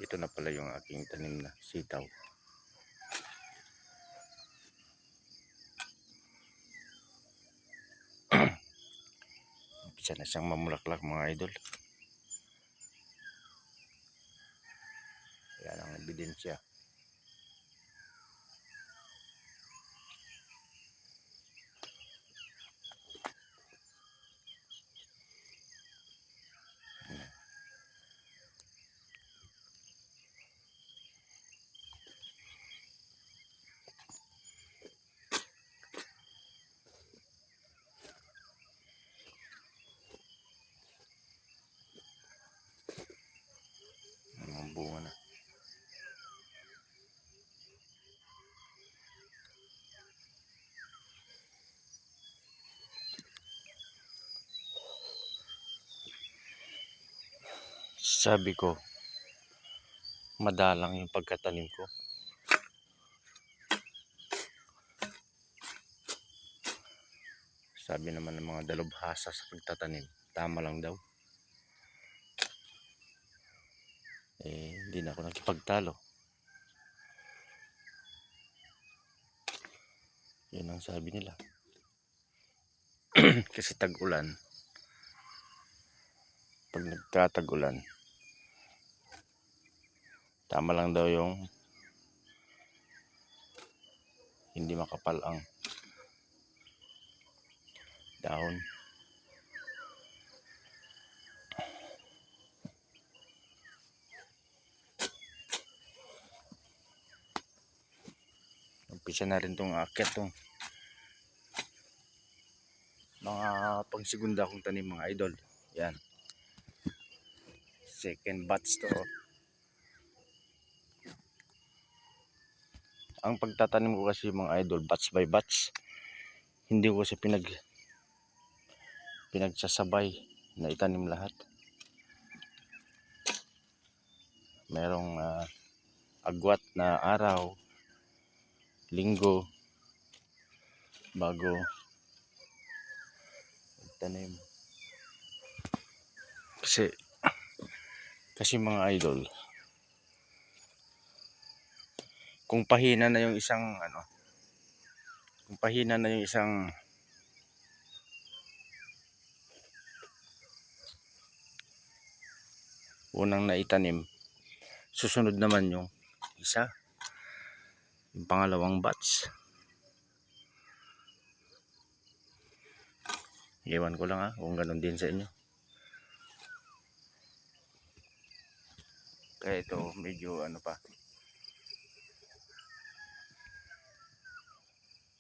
Ito na pala yung aking tanim na sitaw. Umpisa na siyang mamulaklak mga idol. Yan ang ebidensya. Ang bunga na. Sabi ko, madalang yung pagkatanim ko. Sabi naman ng mga dalubhasa sa pagtatanim, tama lang daw. Hindi na ako nakipagtalo. Yun ang sabi nila. Kasi tag-ulan. Pag nagtatag-ulan, tama lang daw yung hindi makapal ang dahon. Umpisa na rin itong aakyat tong mga pangsigunda kong tanim mga idol. Yan. Second batch to. Ang pagtatanim ko kasi mga idol, batch by batch. Hindi ko kasi pinagsasabay na itanim lahat. Merong agwat na araw, linggo, bago tanim. Kasi mga idol, kung pahina na yung isang unang naitanim, susunod naman yung pangalawang batch. Iwan ko lang kung ganun din sa inyo. Kaya ito medyo pa,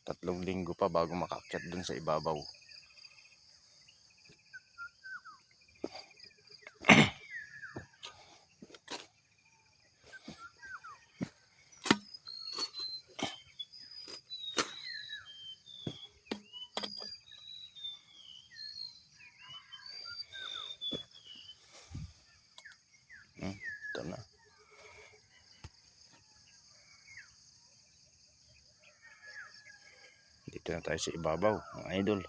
3 linggo pa bago makaakyat dun sa ibabaw. Ito na. Dito na tayo sa ibabaw mga idol,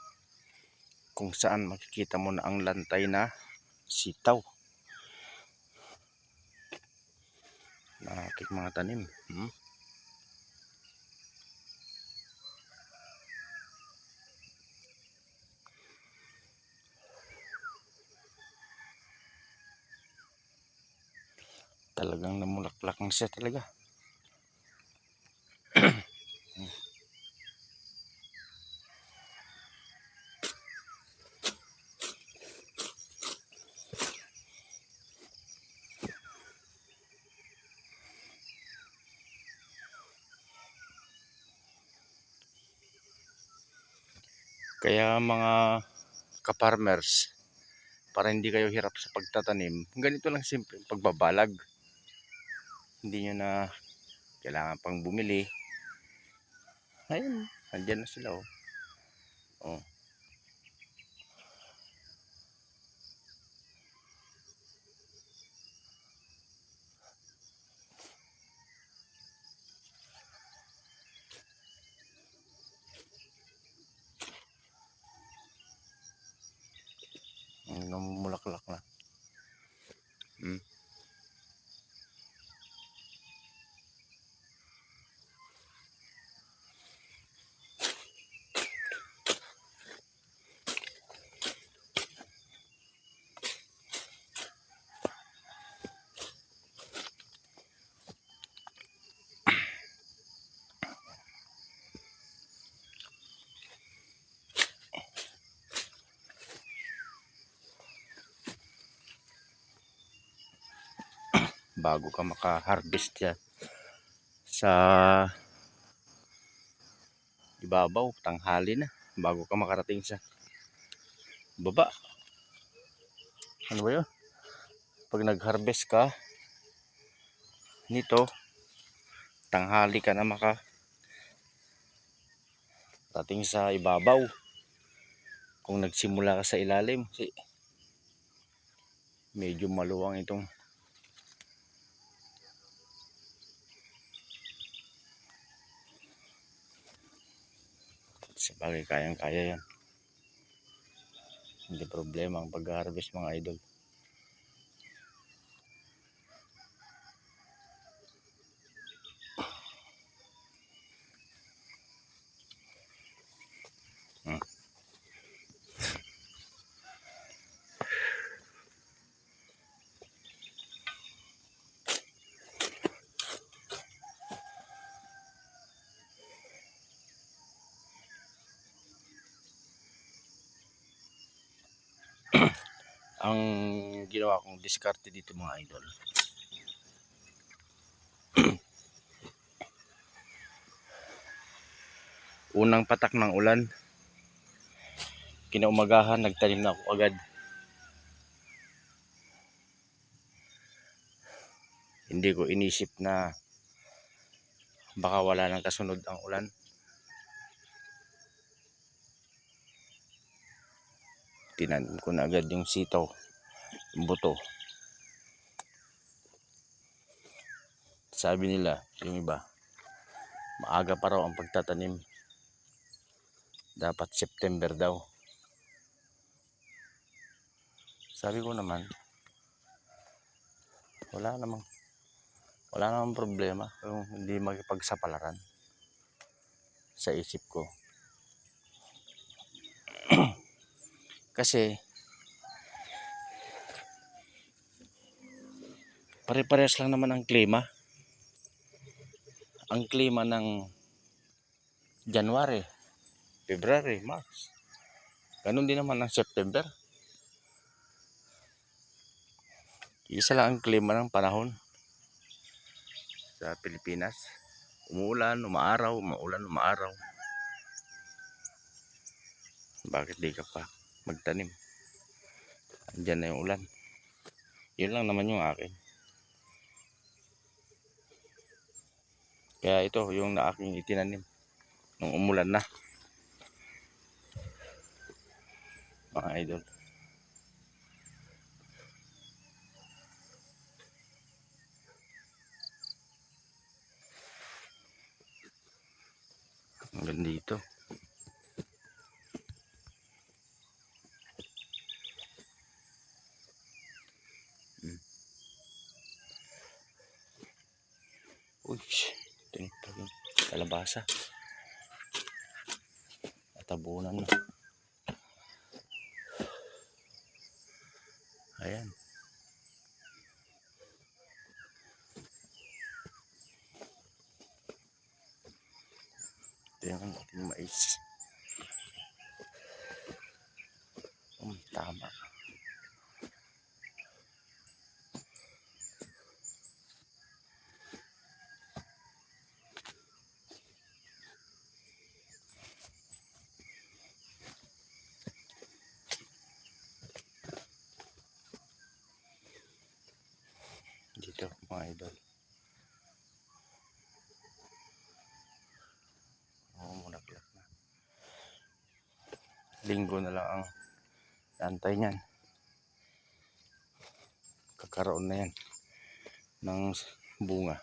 kung saan makikita mo na ang lantay na sitaw na aking mga tanim. Talagang namulaklak na siya talaga. Kaya mga ka-farmers, para hindi kayo hirap sa pagtatanim, ganito lang simple pagbabalag. Hindi nyo na kailangan pang bumili. Ayun, andyan na sila oh. Namumulaklak na. bago ka maka-harvest yan sa ibabaw. Tanghali na bago ka makarating sa baba. Ano ba yun? Pag nag-harvest ka nito, tanghali ka na makarating sa ibabaw. Kung nagsimula ka sa ilalim, medyo maluwang itong sa bagay, kayang-kaya yan. Hindi problema ang pag-harvest mga idol. Ang ginawa kong diskarte dito mga idol, unang patak ng ulan, kinaumagahan nagtanim na ako agad. Hindi ko inisip na baka wala nang kasunod ang ulan. Tinanim ko na agad yung sitaw, yung buto. Sabi nila, yung iba, maaga pa raw ang pagtatanim. Dapat September daw. Sabi ko naman, wala namang problema kung hindi makipagsapalaran sa isip ko. Kasi pare-parehas lang naman ang klima. Ang klima ng January, February, March, ganun din naman ng September. Isa lang ang klima ng panahon sa Pilipinas. Umuulan, umaaraw, umuulan, umaaraw. Bakit di ka pa magtanim? Andyan na yung ulan. Yun lang naman yung akin. Kaya ito yung na aking itinanim nung umulan na, mga idol. Hanggang dito. Uy, tinig pa rin. Kalabasa. Natabunan na. Ayan. Ito yung ating mais. Tama. Dito mga idol. Mulaklak na. Linggo na lang ang antay niyan. Kakaroon na yan ng bunga.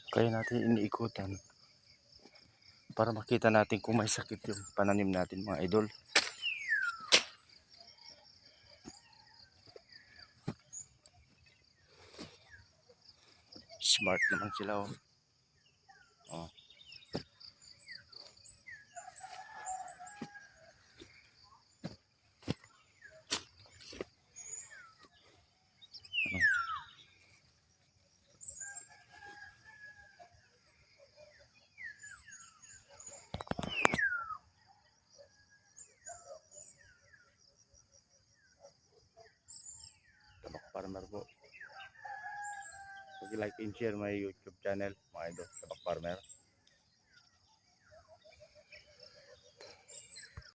Kaya natin iniikutan para makita natin kung may sakit yung pananim natin mga idol. Smart naman sila oh. Pag-like and share my YouTube channel, mga idol, Tabak Farmer.